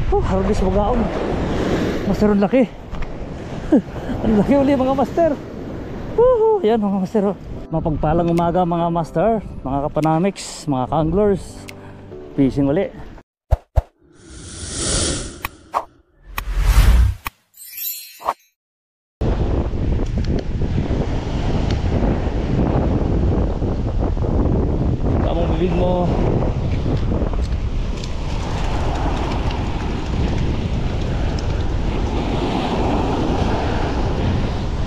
Harvest bugaon. Master, ang laki. Ang laki uli mga master. Yan mga master. Mapagpalang umaga mga master, mga kapanamics, mga kanglers. Fishing uli. Kamong bibig mo.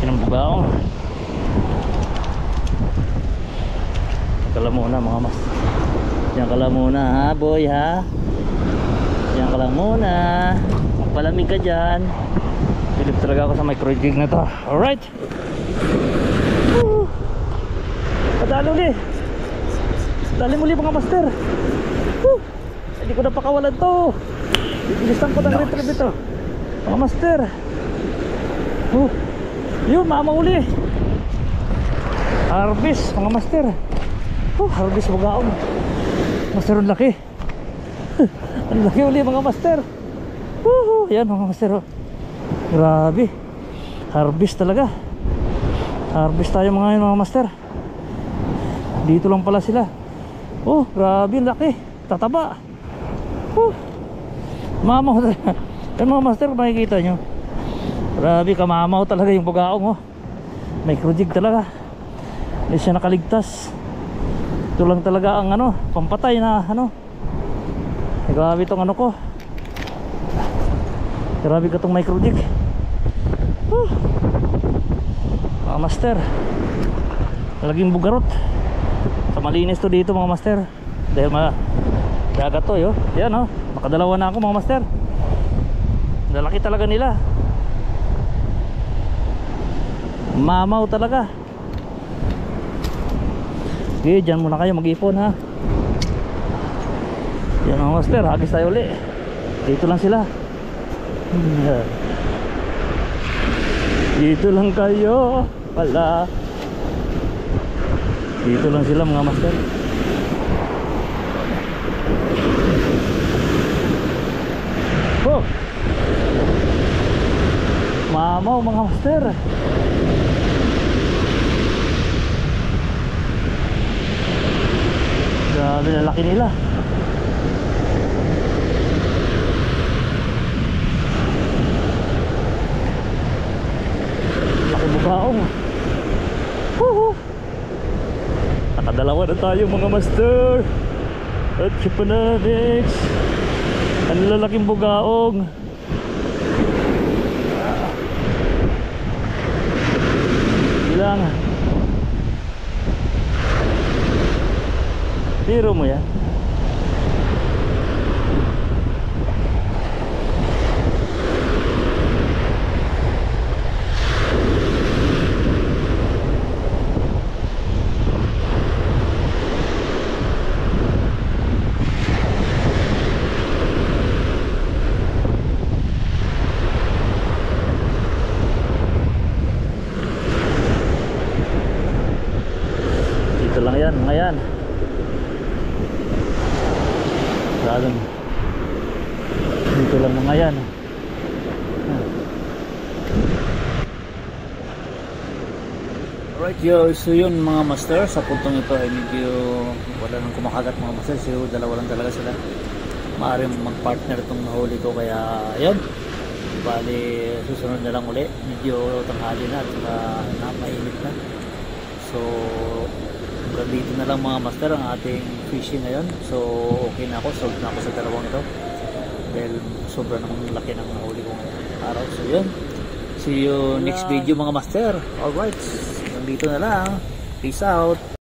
Kinambugaong. Kala muna mga mas. Yan kala muna ha boy ha. Yan kala muna. Magpalamig ka dyan. Pilip talaga ako sa micro jig na to. Alright. Padalo ulit. Dali muli mga master. Hindi ko na pakawalan to. Bilisan ko ng retrieve ito mga master. Yun, mama uli. Harvest mga master. Harvest bugaon. Master, ang laki. Ang laki uli mga master. Yan mga master. Grabe. Harvest talaga. Harvest tayo mga master. Dito lang pala sila. Grabe, laki. Tataba. Mamaw talaga. Yan mga master, makikita nyo. Grabe, kamamaw talaga yung bugaong. Micro jig talaga. Hindi siya nakaligtas. Ito lang talaga ang pampatay na Grabe itong ko. Grabe ka itong micro jig. Mga master, laging bugarot. Malinis to dito mga master. Dahil dagat to yan makadalawa na ako mga master. Lalaki talaga nila. Mamaw talaga. Okay, dyan muna kayo mag-ipon ha. Yan mga master, hagis tayo uli. Dito lang sila. Dito lang kayo pala. Dito lang sila mga master. Mamaw mga master. Grabe na laki nila. Laki bugaong. Nakadalawa na tayo mga master. At kapanamics. Ang lalaking bugaong. Ilang biro mo yan. Dito lang yan, ngayon. Dito lang mga yan. Alright so yun mga master, sa puntong ito ay medyo wala nang kumakagat mga master. So dalawa lang talaga sila. Maaaring mag-partner itong nahuli ko, kaya yun, bali susunod na lang uli. Medyo tanghali na at mainit na. So dito na lang mga master ang ating fishing ngayon. So okay na ako, sold na ako sa dalawang ito dahil sobrang laki ng nahuli ko ngayong araw. So yun, see you next video mga master. Alright, nandito na lang. Peace out.